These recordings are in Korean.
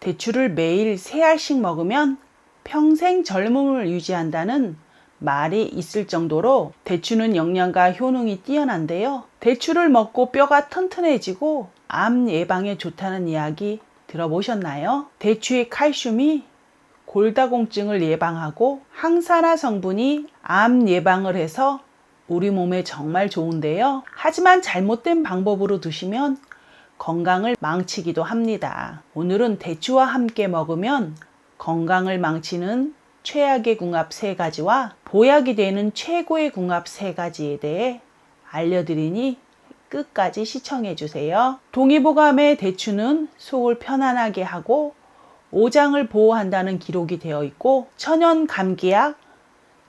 대추를 매일 3알씩 먹으면 평생 젊음을 유지한다는 말이 있을 정도로 대추는 영양과 효능이 뛰어난데요. 대추를 먹고 뼈가 튼튼해지고 암 예방에 좋다는 이야기 들어보셨나요? 대추의 칼슘이 골다공증을 예방하고 항산화 성분이 암 예방을 해서 우리 몸에 정말 좋은데요. 하지만 잘못된 방법으로 드시면 건강을 망치기도 합니다. 오늘은 대추와 함께 먹으면 건강을 망치는 최악의 궁합 3가지와 보약이 되는 최고의 궁합 3가지에 대해 알려드리니 끝까지 시청해 주세요. 동의보감에 대추는 속을 편안하게 하고 오장을 보호한다는 기록이 되어 있고 천연 감기약,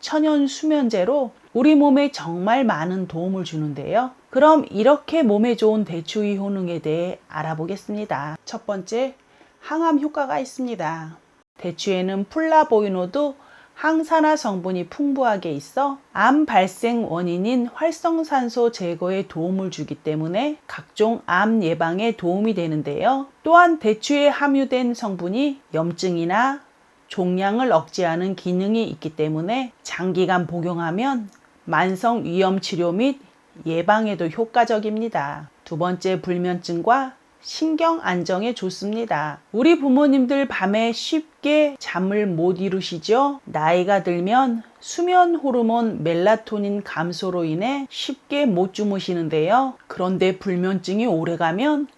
천연 수면제로 우리 몸에 정말 많은 도움을 주는데요. 그럼 이렇게 몸에 좋은 대추의 효능에 대해 알아보겠습니다. 첫 번째, 항암 효과가 있습니다. 대추에는 플라보이노드 항산화 성분이 풍부하게 있어 암 발생 원인인 활성산소 제거에 도움을 주기 때문에 각종 암 예방에 도움이 되는데요. 또한 대추에 함유된 성분이 염증이나 종양을 억제하는 기능이 있기 때문에 장기간 복용하면 만성 위염 치료 및 예방에도 효과적입니다. 두 번째, 불면증과 신경 안정에 좋습니다. 우리 부모님들 밤에 쉽게 잠을 못 이루시죠? 나이가 들면 수면 호르몬 멜라토닌 감소로 인해 쉽게 못 주무시는데요. 그런데 불면증이 오래가면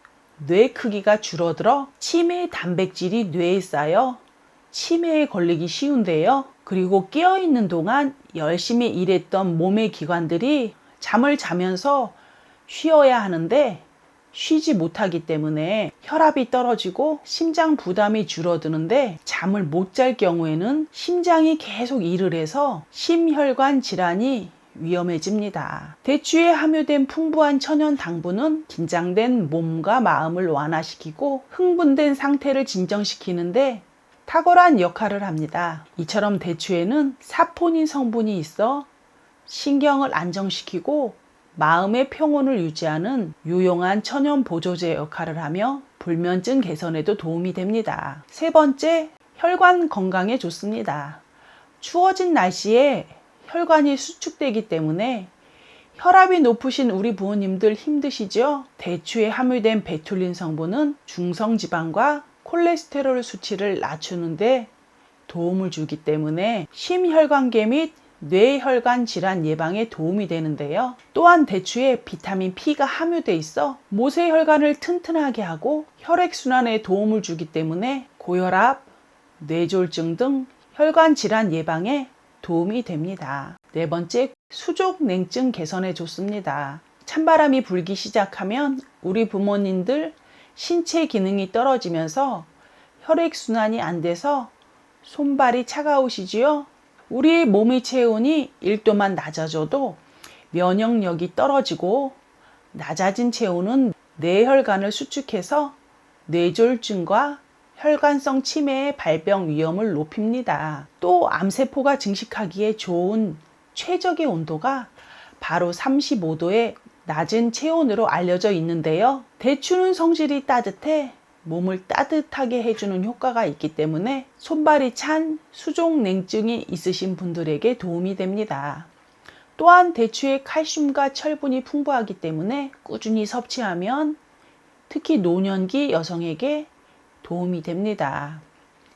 뇌 크기가 줄어들어 치매 단백질이 뇌에 쌓여 치매에 걸리기 쉬운데요. 그리고 깨어있는 동안 열심히 일했던 몸의 기관들이 잠을 자면서 쉬어야 하는데 쉬지 못하기 때문에 혈압이 떨어지고 심장 부담이 줄어드는데 잠을 못 잘 경우에는 심장이 계속 일을 해서 심혈관 질환이 위험해집니다. 대추에 함유된 풍부한 천연 당분은 긴장된 몸과 마음을 완화시키고 흥분된 상태를 진정시키는데 탁월한 역할을 합니다. 이처럼 대추에는 사포닌 성분이 있어 신경을 안정시키고 마음의 평온을 유지하는 유용한 천연 보조제 역할을 하며 불면증 개선에도 도움이 됩니다. 세 번째, 혈관 건강에 좋습니다. 추워진 날씨에 혈관이 수축되기 때문에 혈압이 높으신 우리 부모님들 힘드시죠? 대추에 함유된 베툴린 성분은 중성지방과 콜레스테롤 수치를 낮추는데 도움을 주기 때문에 심혈관계 및 뇌혈관 질환 예방에 도움이 되는데요. 또한 대추에 비타민 P가 함유되어 있어 모세혈관을 튼튼하게 하고 혈액순환에 도움을 주기 때문에 고혈압, 뇌졸중 등 혈관 질환 예방에 도움이 됩니다. 네 번째, 수족냉증 개선에 좋습니다. 찬바람이 불기 시작하면 우리 부모님들 신체 기능이 떨어지면서 혈액순환이 안 돼서 손발이 차가우시지요? 우리 몸의 체온이 1도만 낮아져도 면역력이 떨어지고 낮아진 체온은 뇌혈관을 수축해서 뇌졸중과 혈관성 치매의 발병 위험을 높입니다. 또 암세포가 증식하기에 좋은 최적의 온도가 바로 35도의 낮은 체온으로 알려져 있는데요. 대추는 성질이 따뜻해 몸을 따뜻하게 해주는 효과가 있기 때문에 손발이 찬 수족냉증이 있으신 분들에게 도움이 됩니다. 또한 대추에 칼슘과 철분이 풍부하기 때문에 꾸준히 섭취하면 특히 노년기 여성에게 도움이 됩니다.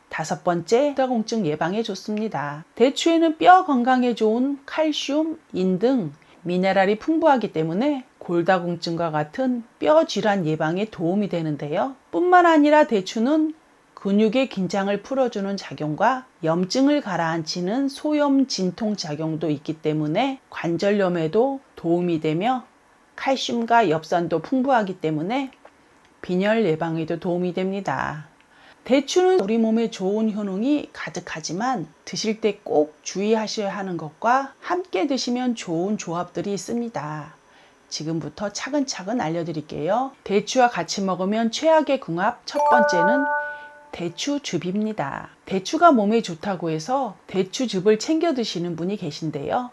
다섯 번째, 골다공증 예방에 좋습니다. 대추에는 뼈 건강에 좋은 칼슘, 인 등 미네랄이 풍부하기 때문에 골다공증과 같은 뼈 질환 예방에 도움이 되는데요. 뿐만 아니라 대추는 근육의 긴장을 풀어주는 작용과 염증을 가라앉히는 소염 진통 작용도 있기 때문에 관절염에도 도움이 되며 칼슘과 엽산도 풍부하기 때문에 빈혈 예방에도 도움이 됩니다. 대추는 우리 몸에 좋은 효능이 가득하지만 드실 때 꼭 주의하셔야 하는 것과 함께 드시면 좋은 조합들이 있습니다. 지금부터 차근차근 알려드릴게요. 대추와 같이 먹으면 최악의 궁합 첫 번째는 대추즙입니다. 대추가 몸에 좋다고 해서 대추즙을 챙겨 드시는 분이 계신데요.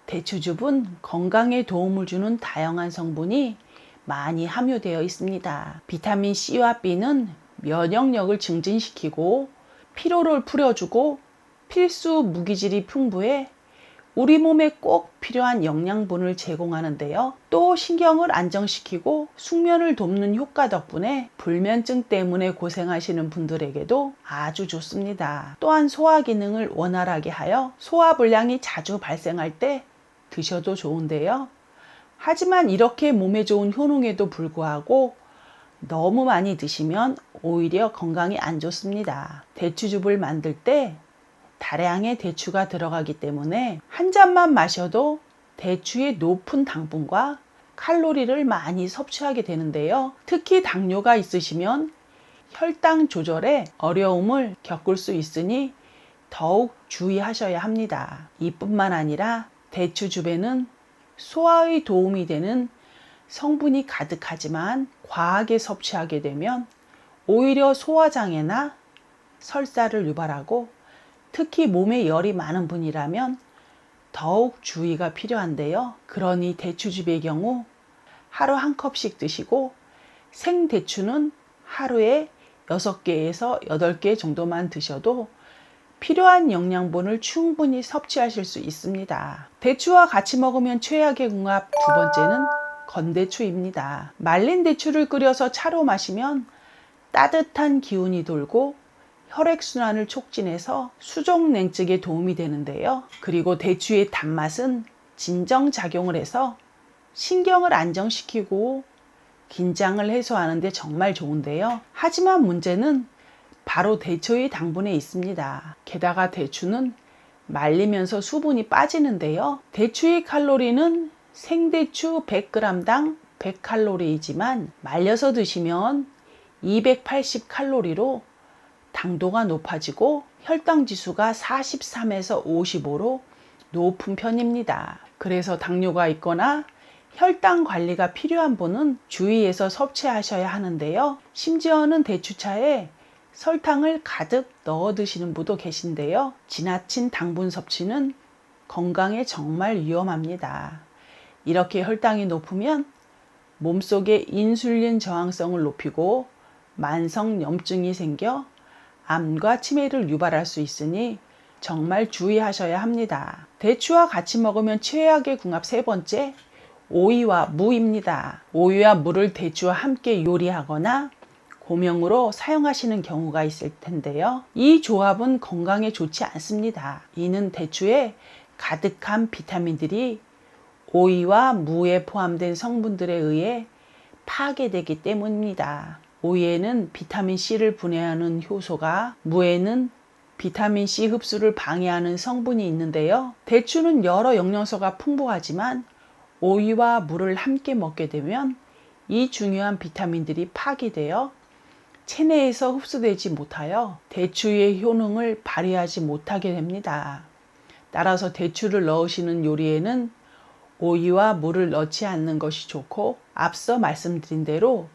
대추즙은 건강에 도움을 주는 다양한 성분이 많이 함유되어 있습니다. 비타민 C와 B는 면역력을 증진시키고 피로를 풀어주고 필수 무기질이 풍부해 우리 몸에 꼭 필요한 영양분을 제공하는데요. 또 신경을 안정시키고 숙면을 돕는 효과 덕분에 불면증 때문에 고생하시는 분들에게도 아주 좋습니다. 또한 소화 기능을 원활하게 하여 소화불량이 자주 발생할 때 드셔도 좋은데요. 하지만 이렇게 몸에 좋은 효능에도 불구하고 너무 많이 드시면 오히려 건강에 안 좋습니다. 대추즙을 만들 때 다량의 대추가 들어가기 때문에 한 잔만 마셔도 대추의 높은 당분과 칼로리를 많이 섭취하게 되는데요. 특히 당뇨가 있으시면 혈당 조절에 어려움을 겪을 수 있으니 더욱 주의하셔야 합니다. 이뿐만 아니라 대추즙에는 소화에 도움이 되는 성분이 가득하지만 과하게 섭취하게 되면 오히려 소화장애나 설사를 유발하고 특히 몸에 열이 많은 분이라면 더욱 주의가 필요한데요. 그러니 대추즙의 경우 하루 한 컵씩 드시고 생대추는 하루에 6개에서 8개 정도만 드셔도 필요한 영양분을 충분히 섭취하실 수 있습니다. 대추와 같이 먹으면 최악의 궁합 두 번째는 건대추입니다. 말린 대추를 끓여서 차로 마시면 따뜻한 기운이 돌고 혈액순환을 촉진해서 수족냉증에 도움이 되는데요. 그리고 대추의 단맛은 진정작용을 해서 신경을 안정시키고 긴장을 해소하는 데 정말 좋은데요. 하지만 문제는 바로 대추의 당분에 있습니다. 게다가 대추는 말리면서 수분이 빠지는데요. 대추의 칼로리는 생대추 100g당 100칼로리이지만 말려서 드시면 280칼로리로 당도가 높아지고 혈당 지수가 43에서 55로 높은 편입니다. 그래서 당뇨가 있거나 혈당 관리가 필요한 분은 주의해서 섭취하셔야 하는데요. 심지어는 대추차에 설탕을 가득 넣어 드시는 분도 계신데요. 지나친 당분 섭취는 건강에 정말 위험합니다. 이렇게 혈당이 높으면 몸속에 인슐린 저항성을 높이고 만성염증이 생겨 암과 치매를 유발할 수 있으니 정말 주의하셔야 합니다. 대추와 같이 먹으면 최악의 궁합 세 번째, 오이와 무입니다. 오이와 무를 대추와 함께 요리하거나 고명으로 사용하시는 경우가 있을 텐데요. 이 조합은 건강에 좋지 않습니다. 이는 대추에 가득한 비타민들이 오이와 무에 포함된 성분들에 의해 파괴되기 때문입니다. 오이에는 비타민C를 분해하는 효소가, 무에는 비타민C 흡수를 방해하는 성분이 있는데요. 대추는 여러 영양소가 풍부하지만 오이와 무를 함께 먹게 되면 이 중요한 비타민들이 파괴되어 체내에서 흡수되지 못하여 대추의 효능을 발휘하지 못하게 됩니다. 따라서 대추를 넣으시는 요리에는 오이와 무를 넣지 않는 것이 좋고, 앞서 말씀드린 대로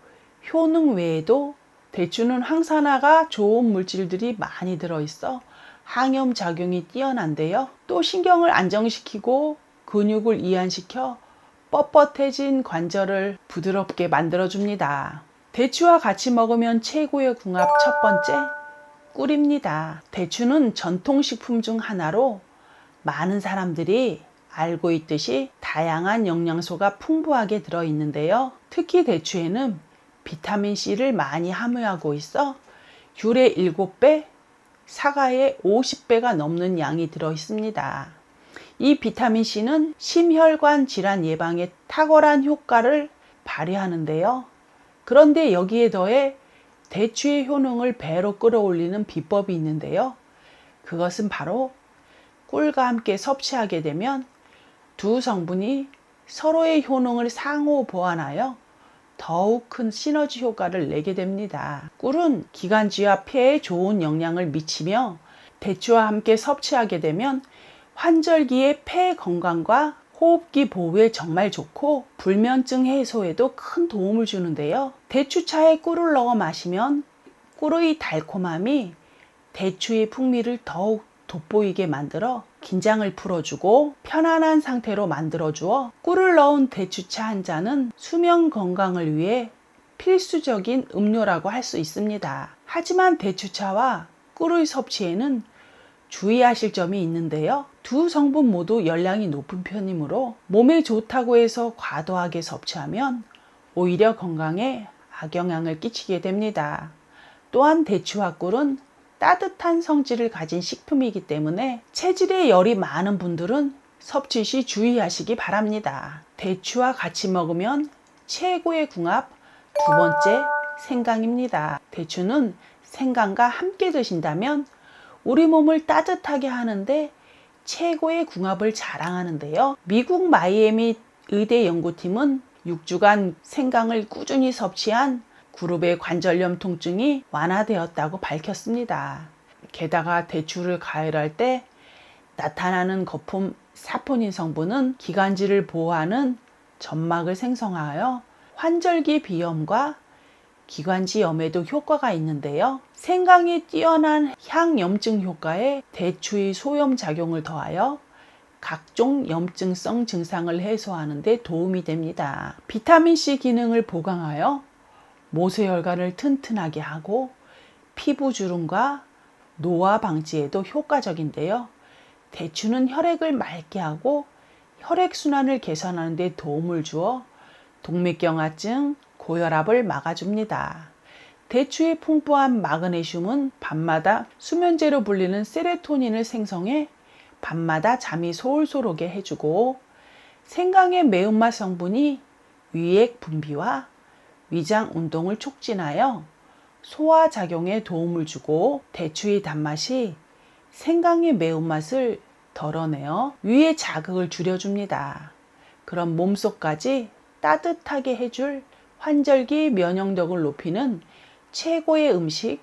효능 외에도 대추는 항산화가 좋은 물질들이 많이 들어있어 항염 작용이 뛰어난데요. 또 신경을 안정시키고 근육을 이완시켜 뻣뻣해진 관절을 부드럽게 만들어줍니다. 대추와 같이 먹으면 최고의 궁합 첫 번째, 꿀입니다. 대추는 전통식품 중 하나로 많은 사람들이 알고 있듯이 다양한 영양소가 풍부하게 들어있는데요. 특히 대추에는 비타민C를 많이 함유하고 있어 귤의 7배, 사과의 50배가 넘는 양이 들어있습니다. 이 비타민C는 심혈관 질환 예방에 탁월한 효과를 발휘하는데요. 그런데 여기에 더해 대추의 효능을 배로 끌어올리는 비법이 있는데요. 그것은 바로 꿀과 함께 섭취하게 되면 두 성분이 서로의 효능을 상호 보완하여 더욱 큰 시너지 효과를 내게 됩니다. 꿀은 기관지와 폐에 좋은 영향을 미치며 대추와 함께 섭취하게 되면 환절기의 폐 건강과 호흡기 보호에 정말 좋고 불면증 해소에도 큰 도움을 주는데요. 대추차에 꿀을 넣어 마시면 꿀의 달콤함이 대추의 풍미를 더욱 돋보이게 만들어 긴장을 풀어주고 편안한 상태로 만들어주어 꿀을 넣은 대추차 한 잔은 수면 건강을 위해 필수적인 음료라고 할 수 있습니다. 하지만 대추차와 꿀의 섭취에는 주의하실 점이 있는데요. 두 성분 모두 열량이 높은 편이므로 몸에 좋다고 해서 과도하게 섭취하면 오히려 건강에 악영향을 끼치게 됩니다. 또한 대추와 꿀은 따뜻한 성질을 가진 식품이기 때문에 체질에 열이 많은 분들은 섭취 시 주의하시기 바랍니다. 대추와 같이 먹으면 최고의 궁합 두 번째, 생강입니다. 대추는 생강과 함께 드신다면 우리 몸을 따뜻하게 하는데 최고의 궁합을 자랑하는데요. 미국 마이애미 의대 연구팀은 6주간 생강을 꾸준히 섭취한 그룹의 관절염 통증이 완화되었다고 밝혔습니다. 게다가 대추를 가열할 때 나타나는 거품 사포닌 성분은 기관지를 보호하는 점막을 생성하여 환절기 비염과 기관지염에도 효과가 있는데요. 생강이 뛰어난 향염증 효과에 대추의 소염작용을 더하여 각종 염증성 증상을 해소하는 데 도움이 됩니다. 비타민C 기능을 보강하여 모세혈관을 튼튼하게 하고 피부 주름과 노화 방지에도 효과적인데요. 대추는 혈액을 맑게 하고 혈액순환을 개선하는 데 도움을 주어 동맥경화증, 고혈압을 막아줍니다. 대추의 풍부한 마그네슘은 밤마다 수면제로 불리는 세로토닌을 생성해 밤마다 잠이 솔솔 오게 해주고 생강의 매운맛 성분이 위액 분비와 위장 운동을 촉진하여 소화작용에 도움을 주고 대추의 단맛이 생강의 매운맛을 덜어내어 위의 자극을 줄여줍니다. 그럼 몸속까지 따뜻하게 해줄 환절기 면역력을 높이는 최고의 음식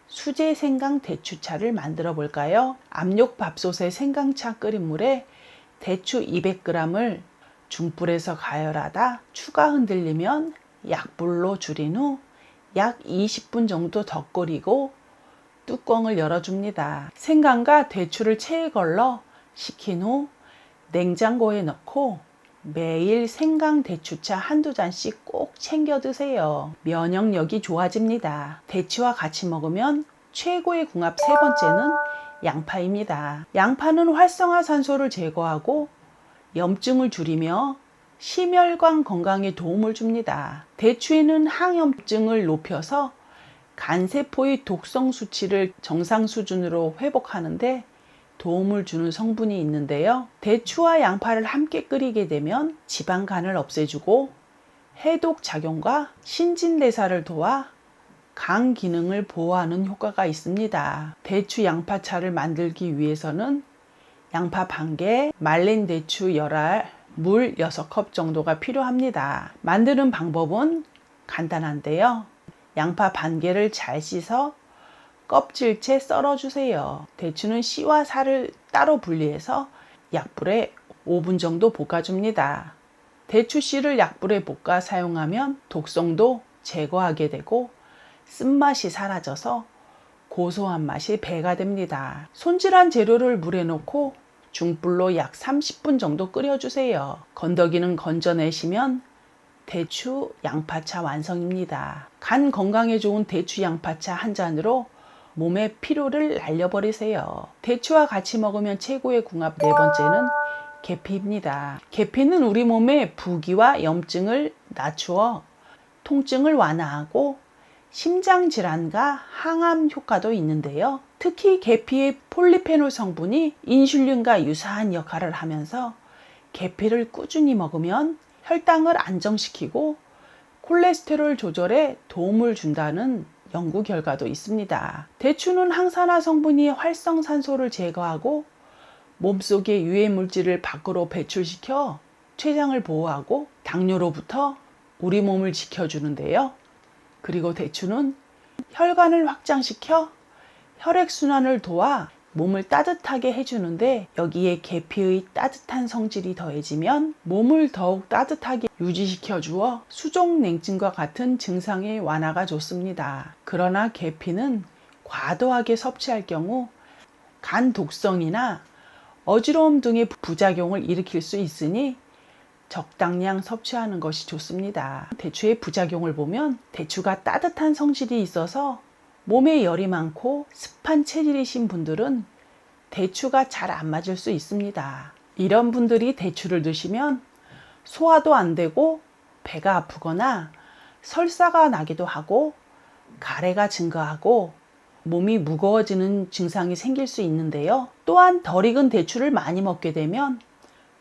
수제 생강 대추차를 만들어 볼까요? 압력밥솥에 생강차 끓인 물에 대추 200g을 중불에서 가열하다 추가 흔들리면 약불로 줄인 후 약 20분 정도 더 끓이고 뚜껑을 열어줍니다. 생강과 대추를 체에 걸러 식힌 후 냉장고에 넣고 매일 생강 대추차 한두 잔씩 꼭 챙겨 드세요. 면역력이 좋아집니다. 대추와 같이 먹으면 최고의 궁합 세 번째는 양파입니다. 양파는 활성화산소를 제거하고 염증을 줄이며 심혈관 건강에 도움을 줍니다. 대추에는 항염증을 높여서 간세포의 독성 수치를 정상 수준으로 회복하는데 도움을 주는 성분이 있는데요. 대추와 양파를 함께 끓이게 되면 지방간을 없애주고 해독 작용과 신진대사를 도와 간 기능을 보호하는 효과가 있습니다. 대추 양파차를 만들기 위해서는 양파 반 개, 말린 대추 열알, 물 6컵 정도가 필요합니다. 만드는 방법은 간단한데요. 양파 반 개를 잘 씻어 껍질째 썰어주세요. 대추는 씨와 살을 따로 분리해서 약불에 5분 정도 볶아줍니다. 대추 씨를 약불에 볶아 사용하면 독성도 제거하게 되고 쓴맛이 사라져서 고소한 맛이 배가 됩니다. 손질한 재료를 물에 넣고 중불로 약 30분 정도 끓여주세요. 건더기는 건져내시면 대추 양파차 완성입니다. 간 건강에 좋은 대추 양파차 한 잔으로 몸의 피로를 날려버리세요. 대추와 같이 먹으면 최고의 궁합 네 번째는 계피입니다. 계피는 우리 몸의 부기와 염증을 낮추어 통증을 완화하고 심장질환과 항암 효과도 있는데요. 특히 계피의 폴리페놀 성분이 인슐린과 유사한 역할을 하면서 계피를 꾸준히 먹으면 혈당을 안정시키고 콜레스테롤 조절에 도움을 준다는 연구 결과도 있습니다. 대추는 항산화 성분이 활성산소를 제거하고 몸속의 유해 물질을 밖으로 배출시켜 췌장을 보호하고 당뇨로부터 우리 몸을 지켜주는데요. 그리고 대추는 혈관을 확장시켜 혈액순환을 도와 몸을 따뜻하게 해주는데 여기에 계피의 따뜻한 성질이 더해지면 몸을 더욱 따뜻하게 유지시켜 주어 수족냉증과 같은 증상의 완화가 좋습니다. 그러나 계피는 과도하게 섭취할 경우 간 독성이나 어지러움 등의 부작용을 일으킬 수 있으니 적당량 섭취하는 것이 좋습니다. 대추의 부작용을 보면 대추가 따뜻한 성질이 있어서 몸에 열이 많고 습한 체질이신 분들은 대추가 잘 안 맞을 수 있습니다. 이런 분들이 대추를 드시면 소화도 안 되고 배가 아프거나 설사가 나기도 하고 가래가 증가하고 몸이 무거워지는 증상이 생길 수 있는데요. 또한 덜 익은 대추를 많이 먹게 되면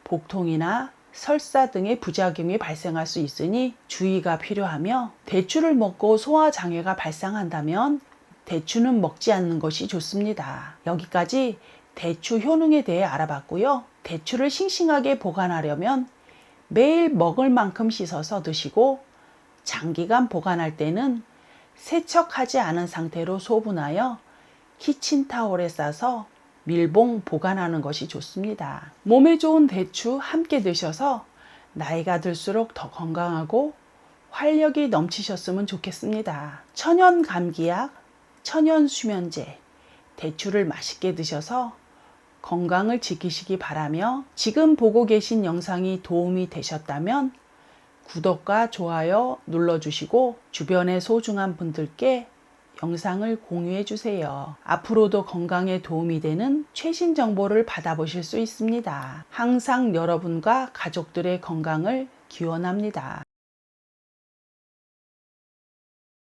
복통이나 설사 등의 부작용이 발생할 수 있으니 주의가 필요하며, 대추를 먹고 소화장애가 발생한다면 대추는 먹지 않는 것이 좋습니다. 여기까지 대추 효능에 대해 알아봤고요. 대추를 싱싱하게 보관하려면 매일 먹을 만큼 씻어서 드시고, 장기간 보관할 때는 세척하지 않은 상태로 소분하여 키친타올에 싸서 밀봉 보관하는 것이 좋습니다. 몸에 좋은 대추 함께 드셔서 나이가 들수록 더 건강하고 활력이 넘치셨으면 좋겠습니다. 천연 감기약, 천연 수면제, 대추를 맛있게 드셔서 건강을 지키시기 바라며, 지금 보고 계신 영상이 도움이 되셨다면 구독과 좋아요 눌러주시고 주변의 소중한 분들께 영상을 공유해 주세요. 앞으로도 건강에 도움이 되는 최신 정보를 받아보실 수 있습니다. 항상 여러분과 가족들의 건강을 기원합니다.